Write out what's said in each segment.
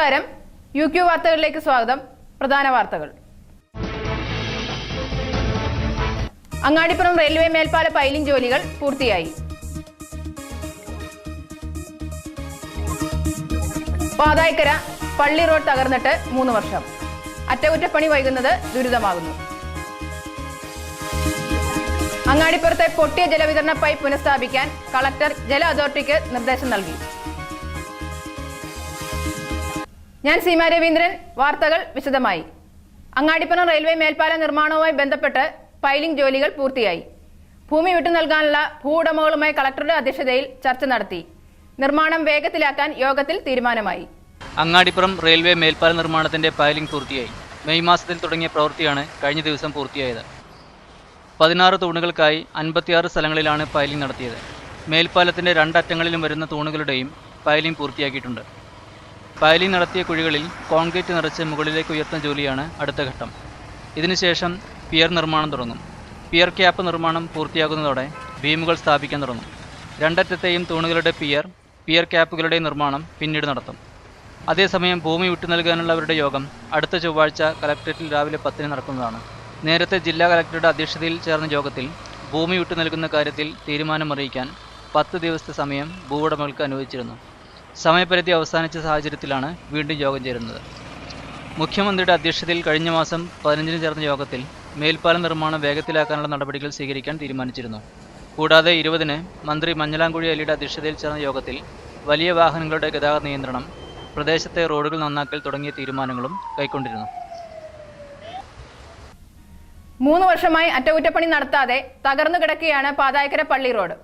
നമസ്കാരം, UQ വാർത്തകളിലേക്ക് സ്വാഗതം. പ്രധാന വാർത്തകൾ. അങ്ങാടിപ്പുറം റെയിൽവേ മേൽപ്പാല പൈലിംഗ് ജോലികൾ പൂർത്തിയായി. പാതായ്ക്കര പള്ളി റോഡ് തകർന്നിട്ട് 3 വർഷം. അറ്റകുറ്റപ്പണി വൈകുന്നത് ദുരിതമാകുന്നു. അങ്ങാടിപ്പുറത്തെ പൊട്ടിയ ജലവിതരണ പൈപ്പ് പുനഃസ്ഥാപിക്കാൻ കളക്ടർ ജല അതോറിറ്റിക്ക് നിർദ്ദേശം നൽകി. ഞാൻ സീമ രവീന്ദ്രൻ. വാർത്തകൾ വിശദമായി. അങ്ങാടിപ്പുറം റെയിൽവേ മേൽപ്പാല നിർമ്മാണവുമായി ബന്ധപ്പെട്ട് പൈലിംഗ് ജോലികൾ പൂർത്തിയായി. ഭൂമി വിട്ടു നൽകാനുള്ള ഭൂവുടമകളുമായി കളക്ടറുടെ അധ്യക്ഷതയിൽ ചർച്ച നടത്തി. നിർമ്മാണം വേഗത്തിലാക്കാൻ യോഗത്തിൽ തീരുമാനമായി. അങ്ങാടിപ്പുറം റെയിൽവേ മേൽപ്പാല നിർമ്മാണത്തിന്റെ പൈലിംഗ് പൂർത്തിയായി. മെയ് മാസത്തിൽ തുടങ്ങിയ പ്രവൃത്തിയാണ് കഴിഞ്ഞ ദിവസം പൂർത്തിയായത്. 16 തൂണുകൾക്കായി 56 സ്ഥലങ്ങളിലാണ് പൈലിംഗ് നടത്തിയത്. മേൽപ്പാലത്തിന്റെ 2 അറ്റങ്ങളിലും വരുന്ന തൂണുകളുടെയും പൈലിംഗ് പൂർത്തിയാക്കിയിട്ടുണ്ട്. പൈലിംഗ് നടത്തിയ കുഴികളിൽ കോൺക്രീറ്റ് നിറച്ച് മുകളിലേക്ക് ഉയർത്തുന്ന ജോലിയാണ് അടുത്ത ഘട്ടം. ഇതിനുശേഷം പിയർ നിർമ്മാണം തുടങ്ങും. പിയർ ക്യാപ്പ് നിർമ്മാണം പൂർത്തിയാകുന്നതോടെ ബീമുകൾ സ്ഥാപിക്കാൻ തുടങ്ങും. 2 അറ്റത്തെയും തൂണുകളുടെ പിയർ ക്യാപ്പുകളുടെ നിർമ്മാണം പിന്നീട് നടത്തും. അതേസമയം ഭൂമി വിട്ടു നൽകാനുള്ളവരുടെ യോഗം അടുത്ത ചൊവ്വാഴ്ച കലക്ട്രേറ്റിൽ രാവിലെ 10-ന് നടക്കുന്നതാണ്. നേരത്തെ ജില്ലാ കലക്ടറുടെ അധ്യക്ഷതയിൽ ചേർന്ന യോഗത്തിൽ ഭൂമി വിട്ടു നൽകുന്ന കാര്യത്തിൽ തീരുമാനമറിയിക്കാൻ 10 ദിവസത്തെ സമയം ഭൂവുടമകൾക്ക് അനുവദിച്ചിരുന്നു. സമയപരിധി അവസാനിച്ച സാഹചര്യത്തിലാണ് വീണ്ടും യോഗം ചേരുന്നത്. മുഖ്യമന്ത്രിയുടെ അധ്യക്ഷതയിൽ കഴിഞ്ഞ മാസം 15-ന് ചേർന്ന യോഗത്തിൽ മേൽപ്പാല നിർമ്മാണം വേഗത്തിലാക്കാനുള്ള നടപടികൾ സ്വീകരിക്കാൻ തീരുമാനിച്ചിരുന്നു. കൂടാതെ 20-ന് മന്ത്രി മഞ്ഞളാംകുഴി അലിയുടെ അധ്യക്ഷതയിൽ ചേർന്ന യോഗത്തിൽ വലിയ വാഹനങ്ങളുടെ ഗതാഗത നിയന്ത്രണം, പ്രദേശത്തെ റോഡുകൾ നന്നാക്കൽ തുടങ്ങിയ തീരുമാനങ്ങളും കൈക്കൊണ്ടിരുന്നു. 3 വർഷമായി അറ്റകുറ്റപ്പണി നടത്താതെ തകർന്നു കിടക്കുകയാണ് പാതായ്ക്കര പള്ളി റോഡ്.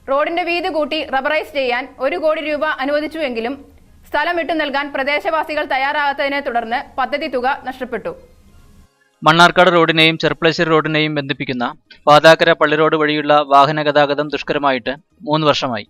റോഡിന്റെ വീതി കൂട്ടി റബ്ബറൈസ് ചെയ്യാൻ 1 കോടി രൂപ അനുവദിച്ചുവെങ്കിലും സ്ഥലം വിട്ടു നൽകാൻ പ്രദേശവാസികൾ തയ്യാറാകാത്തതിനെ തുടർന്ന് പദ്ധതി തുക നഷ്ടപ്പെട്ടു. മണ്ണാർക്കാട് റോഡിനെയും ചെർപ്പളശ്ശേരി റോഡിനെയും ബന്ധിപ്പിക്കുന്ന പാതായ്ക്കര പള്ളി റോഡ് വഴിയുള്ള വാഹന ഗതാഗതം ദുഷ്കരമായിട്ട് 3 വർഷമായി.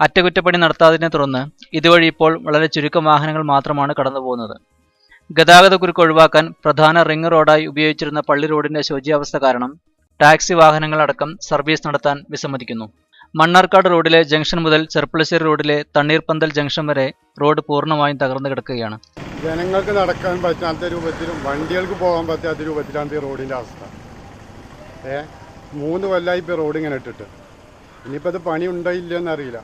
അറ്റകുറ്റപ്പണി നടത്താതിനെ തുടർന്ന് ഇതുവഴി ഇപ്പോൾ വളരെ ചുരുക്കം വാഹനങ്ങൾ മാത്രമാണ് കടന്നുപോകുന്നത്. ഗതാഗതക്കുരുക്ക് ഒഴിവാക്കാൻ പ്രധാന റിംഗ് റോഡായി ഉപയോഗിച്ചിരുന്ന പള്ളി റോഡിന്റെ ശോച്യാവസ്ഥ കാരണം ടാക്സി വാഹനങ്ങളടക്കം സർവീസ് നടത്താൻ വിസമ്മതിക്കുന്നു. മണ്ണാർക്കാട് റോഡിലെ ജംഗ്ഷൻ മുതൽ ചെർപ്പളശ്ശേരി റോഡിലെ തണ്ണീർപ്പന്തൽ ജംഗ്ഷൻ വരെ റോഡ് പൂർണ്ണമായും തകർന്നു കിടക്കുകയാണ്. ജനങ്ങൾക്ക് നടക്കാൻ പറ്റാത്ത രൂപത്തിലും വണ്ടികൾക്ക് പോകാൻ പറ്റാത്ത രൂപത്തിലാണ് ഈ റോഡിൻ്റെ അവസ്ഥ. 3 കൊല്ലമായി ഇപ്പോൾ റോഡ് ഇങ്ങനെ ഇട്ടിട്ട്. ഇനിയിപ്പോൾ അത് പണി ഉണ്ടോ ഇല്ലയെന്ന് അറിയില്ല.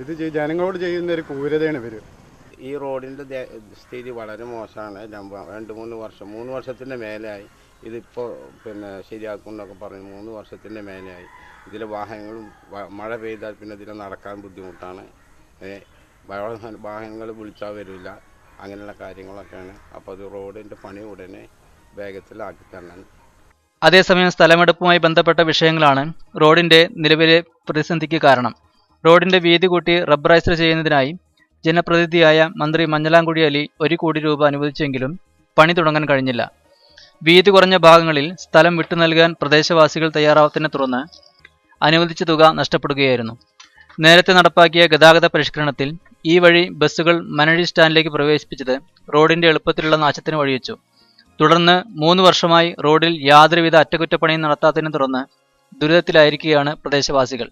ഇത് ജനങ്ങളോട് ചെയ്യുന്നൊരു ക്രൂരതയാണ് ഇവർ. ഈ റോഡിൻ്റെ സ്ഥിതി വളരെ മോശമാണ്. 2-3 വർഷം 3 വർഷത്തിൻ്റെ മേലെയായി ഇതിപ്പോൾ ശരിയാക്കുമെന്നൊക്കെ പറഞ്ഞ് 3 വർഷത്തിൻ്റെ മേലെയായി. ഇതിലെ വാഹനങ്ങളും മഴ പെയ്താൽ പിന്നെ ഇതിൽ നടക്കാൻ ബുദ്ധിമുട്ടാണ്. വാഹനങ്ങൾ വിളിച്ചാൽ വരില്ല. അങ്ങനെയുള്ള കാര്യങ്ങളൊക്കെയാണ്. അപ്പോൾ അത് റോഡിൻ്റെ പണി ഉടനെ വേഗത്തിലാക്കി തരണം. അതേസമയം സ്ഥലമെടുപ്പുമായി ബന്ധപ്പെട്ട വിഷയങ്ങളാണ് റോഡിന്റെ നിലവിലെ പ്രതിസന്ധിക്ക് കാരണം. റോഡിന്റെ വീതി കൂട്ടി റബ്ബറൈസ് ചെയ്യുന്നതിനായി ജനപ്രതിനിധിയായ മന്ത്രി മഞ്ഞളാംകുഴി അലി 1 കോടി രൂപ അനുവദിച്ചെങ്കിലും പണി തുടങ്ങാൻ കഴിഞ്ഞില്ല. വീതി കുറഞ്ഞ ഭാഗങ്ങളിൽ സ്ഥലം വിട്ടു നൽകാൻ പ്രദേശവാസികൾ തയ്യാറാവത്തിനെ തുടർന്ന് അനുവദിച്ച തുക നഷ്ടപ്പെടുകയായിരുന്നു. നേരത്തെ നടപ്പാക്കിയ ഗതാഗത പരിഷ്കരണത്തിൽ ഈ വഴി ബസ്സുകൾ മനഴി സ്റ്റാൻഡിലേക്ക് പ്രവേശിപ്പിച്ചത് റോഡിന്റെ എളുപ്പത്തിലുള്ള നാശത്തിന് വഴിവെച്ചു. തുടർന്ന് 3 വർഷമായി റോഡിൽ യാതൊരുവിധ അറ്റകുറ്റപ്പണിയും നടത്താത്തതിനെ തുടർന്ന് ദുരിതത്തിലായിരിക്കുകയാണ് പ്രദേശവാസികൾ.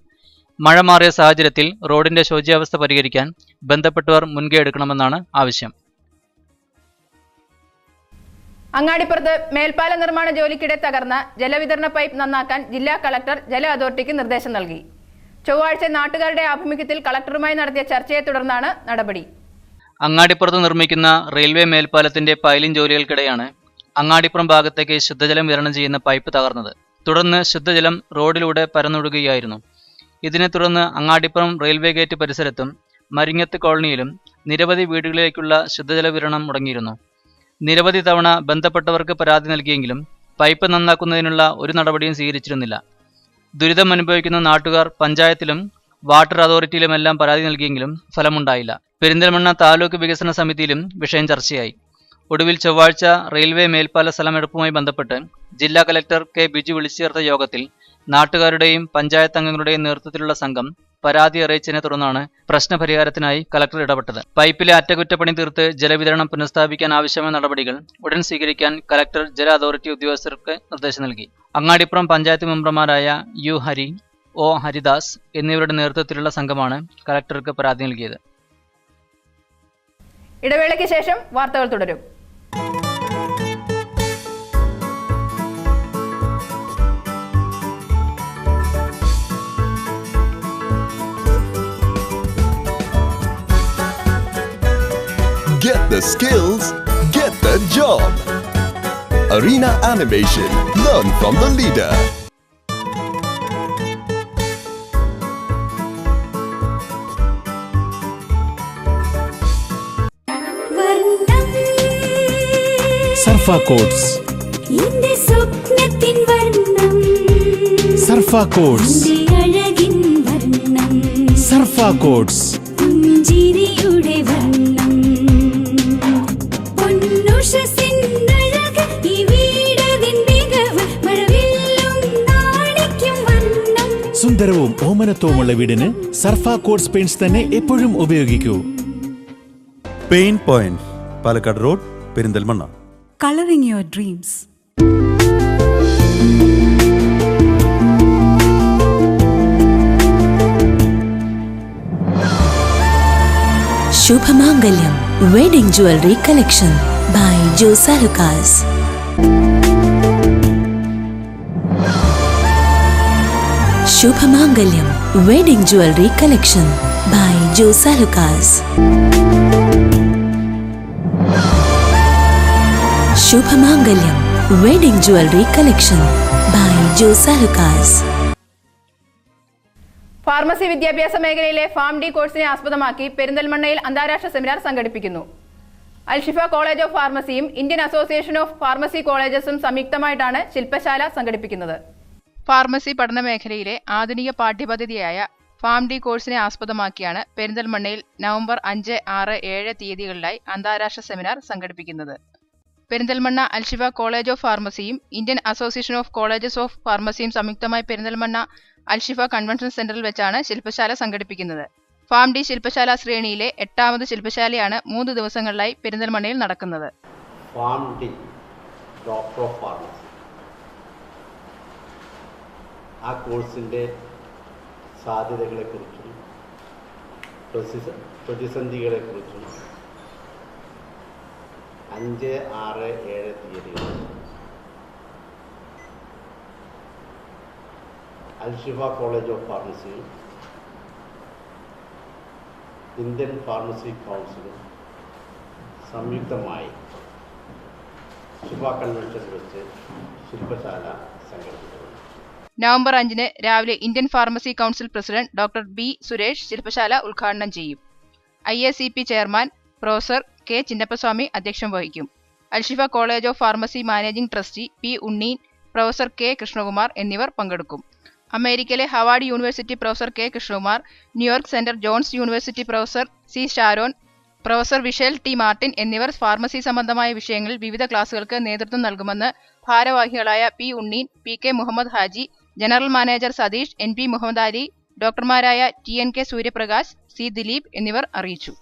മഴ മാറിയ സാഹചര്യത്തിൽ റോഡിന്റെ ശോച്യാവസ്ഥ പരിഹരിക്കാൻ ബന്ധപ്പെട്ടവർ മുൻകൈ എടുക്കണമെന്നാണ് ആവശ്യം. അങ്ങാടിപ്പുറത്ത് മേൽപ്പാല നിർമ്മാണ ജോലിക്കിടെ തകർന്ന ജലവിതരണ പൈപ്പ് നന്നാക്കാൻ ജില്ലാ കളക്ടർ ജല അതോറിറ്റിക്ക് നിർദ്ദേശം നൽകി. ചൊവ്വാഴ്ച നാട്ടുകാരുടെ ആഭിമുഖ്യത്തിൽ കളക്ടറുമായി നടത്തിയ ചർച്ചയെ തുടർന്നാണ് നടപടി. അങ്ങാടിപ്പുറത്ത് നിർമ്മിക്കുന്ന റെയിൽവേ മേൽപ്പാലത്തിന്റെ പൈലിംഗ് ജോലികൾക്കിടെയാണ് അങ്ങാടിപ്പുറം ഭാഗത്തേക്ക് ശുദ്ധജലം വിതരണം ചെയ്യുന്ന പൈപ്പ് തകർന്നത്. തുടർന്ന് ശുദ്ധജലം റോഡിലൂടെ പരന്നൊഴുകുകയായിരുന്നു. ഇതിനെ തുടർന്ന് അങ്ങാടിപ്പുറം റെയിൽവേ ഗേറ്റ് പരിസരത്തും മരിങ്ങത്ത് കോളനിയിലും നിരവധി വീടുകളിലേക്കുള്ള ശുദ്ധജല വിതരണം മുടങ്ങിയിരുന്നു. നിരവധി തവണ ബന്ധപ്പെട്ടവർക്ക് പരാതി നൽകിയെങ്കിലും പൈപ്പ് നന്നാക്കുന്നതിനുള്ള ഒരു നടപടിയും സ്വീകരിച്ചിരുന്നില്ല. ദുരിതം അനുഭവിക്കുന്ന നാട്ടുകാർ പഞ്ചായത്തിലും വാട്ടർ അതോറിറ്റിയിലുമെല്ലാം പരാതി നൽകിയെങ്കിലും ഫലമുണ്ടായില്ല. പെരിന്തൽമണ്ണ താലൂക്ക് വികസന സമിതിയിലും വിഷയം ചർച്ചയായി. ഒടുവിൽ ചൊവ്വാഴ്ച റെയിൽവേ മേൽപ്പാല സ്ഥലമെടുപ്പുമായി ബന്ധപ്പെട്ട് ജില്ലാ കലക്ടർ കെ ബിജു വിളിച്ചു ചേർത്ത യോഗത്തിൽ നാട്ടുകാരുടെയും പഞ്ചായത്ത് അംഗങ്ങളുടെയും നേതൃത്വത്തിലുള്ള സംഘം പരാതി അറിയിച്ചതിനെ തുടർന്നാണ് പ്രശ്നപരിഹാരത്തിനായി കളക്ടർ ഇടപെട്ടത്. പൈപ്പിലെ അറ്റകുറ്റപ്പണി തീർത്ത് ജലവിതരണം പുനഃസ്ഥാപിക്കാൻ ആവശ്യമായ നടപടികൾ ഉടൻ സ്വീകരിക്കാൻ കളക്ടർ ജല അതോറിറ്റി ഉദ്യോഗസ്ഥർക്ക് നിർദ്ദേശം നൽകി. അങ്ങാടിപ്പുറം പഞ്ചായത്ത് മെമ്പർമാരായ യു ഹരി, ഒ ഹരിദാസ് എന്നിവരുടെ നേതൃത്വത്തിലുള്ള സംഘമാണ് കളക്ടർക്ക് പരാതി നൽകിയത്. ഇടവേളയ്ക്ക് ശേഷം വാർത്തകൾ തുടരും. Get the skills, get the job. Arena Animation. Learn from the leader. Surfa coats. Surfa coats. Surfa coats. സുന്ദരവും ഓമനത്വമുള്ള വീടിന് സർഫ കോഡ്സ് പെയിന്റ്സ് തന്നെ എപ്പോഴും ഉപയോഗിക്കൂ. Paint point, Palakkad road, Perinthalmanna. Coloring your dreams. Shubhamangalyam Wedding Jewelry Collection by Josa Lucas. Shubhamangalyam Wedding Jewelry Collection by Josa Lucas. Shubhamangalyam Wedding Jewelry Collection by Josa Lucas. Pharmacy വിദ്യാഭ്യാസ മേഖലയിലെ Pharm D കോഴ്സിനെ ആസ്പദമാക്കി പെരിന്തൽമണ്ണയിൽ അന്താരാഷ്ട്ര seminar സംഘടിപ്പിക്കുന്നു. Al-Shifa college of ഫാർമസിയും Indian association of pharmacy കോളേജസും സംയുക്തമായിട്ടാണ് ശില്പശാല സംഘടിപ്പിക്കുന്നത്. ഫാർമസി പഠന മേഖലയിലെ ആധുനിക പാഠ്യപദ്ധതിയായ ഫാം ഡി കോഴ്സിനെ ആസ്പദമാക്കിയാണ് പെരിന്തൽമണ്ണയിൽ നവംബർ 5, 6, 7 തീയതികളിലായി അന്താരാഷ്ട്ര സെമിനാർ സംഘടിപ്പിക്കുന്നത്. പെരിന്തൽമണ്ണ അൽഷിഫ കോളേജ് ഓഫ് ഫാർമസിയും Indian association of colleges of ഫാർമസിയും സംയുക്തമായി പെരിന്തൽമണ്ണ അൽഷിഫ കൺവെൻഷൻ സെന്ററിൽ വെച്ചാണ് ശില്പശാല സംഘടിപ്പിക്കുന്നത്. ഫാം ഡി ശില്പശാല ശ്രേണിയിലെ 8ാമത് ശില്പശാലയാണ് 3 ദിവസങ്ങളിലായി പെരിന്തൽമണ്ണയിൽ നടക്കുന്നത്. Pharm D doctor of pharmacy, ആ കോഴ്സിൻ്റെ സാധ്യതകളെക്കുറിച്ചും പ്രതിസന്ധികളെക്കുറിച്ചും 5, 6, 7 തീയതികൾ അൽഷിഫ കോളേജ് ഓഫ് ഫാർമസിയും ഇന്ത്യൻ ഫാർമസി കൗൺസിലും സംയുക്തമായി ശിഫ കൺവെൻഷൻ വെച്ച് ശില്പശാല സംഘടിപ്പിച്ചു. നവംബർ 5 രാവിലെ Indian pharmacy council president doctor B Suresh ശില്പശാല ഉദ്ഘാടനം ചെയ്യും. IACP chairman professor K Chinnappaswamy അധ്യക്ഷം വഹിക്കും. Al-Shifa college of pharmacy managing trustee P Unneen, professor K Krishnakumar എന്നിവർ പങ്കെടുക്കും. അമേരിക്കയിലെ Harvard university professor K Krishnakumar, New York centre Johns university professor C Sharon, professor Vishal T Martin എന്നിവർ pharmacy സംബന്ധമായ വിഷയങ്ങളിൽ വിവിധ ക്ലാസുകൾക്ക് നേതൃത്വം നൽകുമെന്ന് ഭാരവാഹികളായ P Unneen, P K Muhammad Haji, general manager Satheesh, NP Muhammad Ali, ഡോക്ടർമാരായ TNK സൂര്യപ്രകാശ്, സി ദിലീപ് എന്നിവർ അറിയിച്ചു.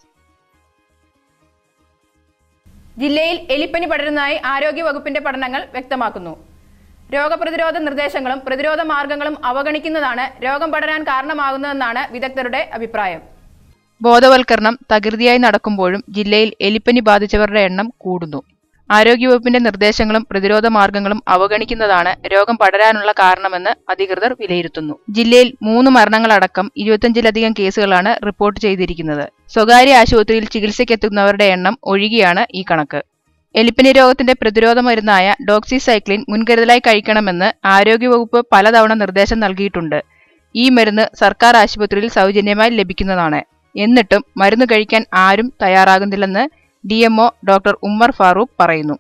ജില്ലയിൽ എലിപ്പനി പടരുന്നതായി ആരോഗ്യവകുപ്പിന്റെ പഠനങ്ങൾ വ്യക്തമാക്കുന്നു. രോഗപ്രതിരോധ നിർദ്ദേശങ്ങളും പ്രതിരോധ മാർഗങ്ങളും അവഗണിക്കുന്നതാണ് രോഗം പടരാൻ കാരണമാകുന്നതെന്നാണ് വിദഗ്ധരുടെ അഭിപ്രായം. ബോധവൽക്കരണം തകൃതിയായി നടക്കുമ്പോഴും ജില്ലയിൽ എലിപ്പനി ബാധിച്ചവരുടെ എണ്ണം കൂടുന്നു. ആരോഗ്യവകുപ്പിന്റെ നിർദ്ദേശങ്ങളും പ്രതിരോധ മാർഗങ്ങളും അവഗണിക്കുന്നതാണ് രോഗം പടരാനുള്ള കാരണമെന്ന് അധികൃതർ വിലയിരുത്തുന്നു. ജില്ലയിൽ 3 മരണങ്ങളടക്കം 25ലധികം കേസുകളാണ് റിപ്പോർട്ട് ചെയ്തിരിക്കുന്നത്. സ്വകാര്യ ആശുപത്രിയിൽ ചികിത്സയ്ക്കെത്തുന്നവരുടെ എണ്ണം ഒഴികെയാണ് ഈ കണക്ക്. എലിപ്പനി രോഗത്തിന്റെ പ്രതിരോധ മരുന്നായ ഡോക്സിസൈക്ലിൻ മുൻകരുതലായി കഴിക്കണമെന്ന് ആരോഗ്യവകുപ്പ് പലതവണ നിർദ്ദേശം നൽകിയിട്ടുണ്ട്. ഈ മരുന്ന് സർക്കാർ ആശുപത്രിയിൽ സൗജന്യമായി ലഭിക്കുന്നതാണ്. എന്നിട്ടും മരുന്ന് കഴിക്കാൻ ആരും തയ്യാറാകുന്നില്ലെന്ന് DMO ഡോക്ടർ ഉമ്മർ ഫാറൂഖ് പറയുന്നു.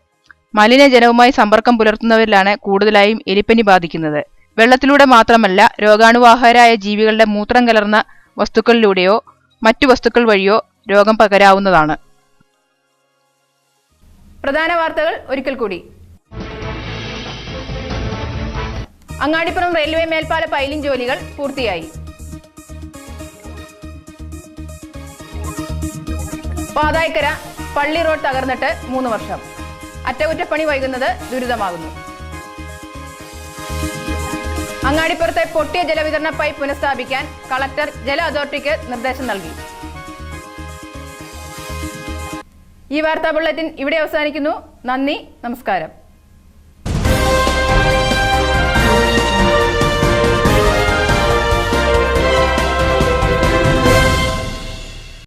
മലിനജലവുമായി സമ്പർക്കം പുലർത്തുന്നവരിലാണ് കൂടുതലായും എലിപ്പനി ബാധിക്കുന്നത്. വെള്ളത്തിലൂടെ മാത്രമല്ല, രോഗാണുവാഹകരായ ജീവികളുടെ മൂത്രം കലർന്ന വസ്തുക്കളിലൂടെയോ മറ്റു വസ്തുക്കൾ വഴിയോ രോഗം പകരാവുന്നതാണ്. പ്രധാന വാർത്തകൾ ഒരിക്കൽ കൂടി. അങ്ങാടിപ്പുറം റെയിൽവേ മേൽപ്പാല പൈലിംഗ് ജോലികൾ പൂർത്തിയായി. പാതായ്ക്കര പള്ളി റോഡ് തകർന്നിട്ട് 3 വർഷം. അറ്റകുറ്റപ്പണി വൈകുന്നത് ദുരിതമാകുന്നു. അങ്ങാടിപ്പുറത്തെ പൊട്ടിയ ജലവിതരണ പൈപ്പ് പുനഃസ്ഥാപിക്കാൻ കളക്ടർ ജല അതോറിറ്റിക്ക് നിർദ്ദേശം നൽകി. ഈ വാർത്താ ബുള്ളറ്റിൻ ഇവിടെ അവസാനിക്കുന്നു. നന്ദി, നമസ്കാരം.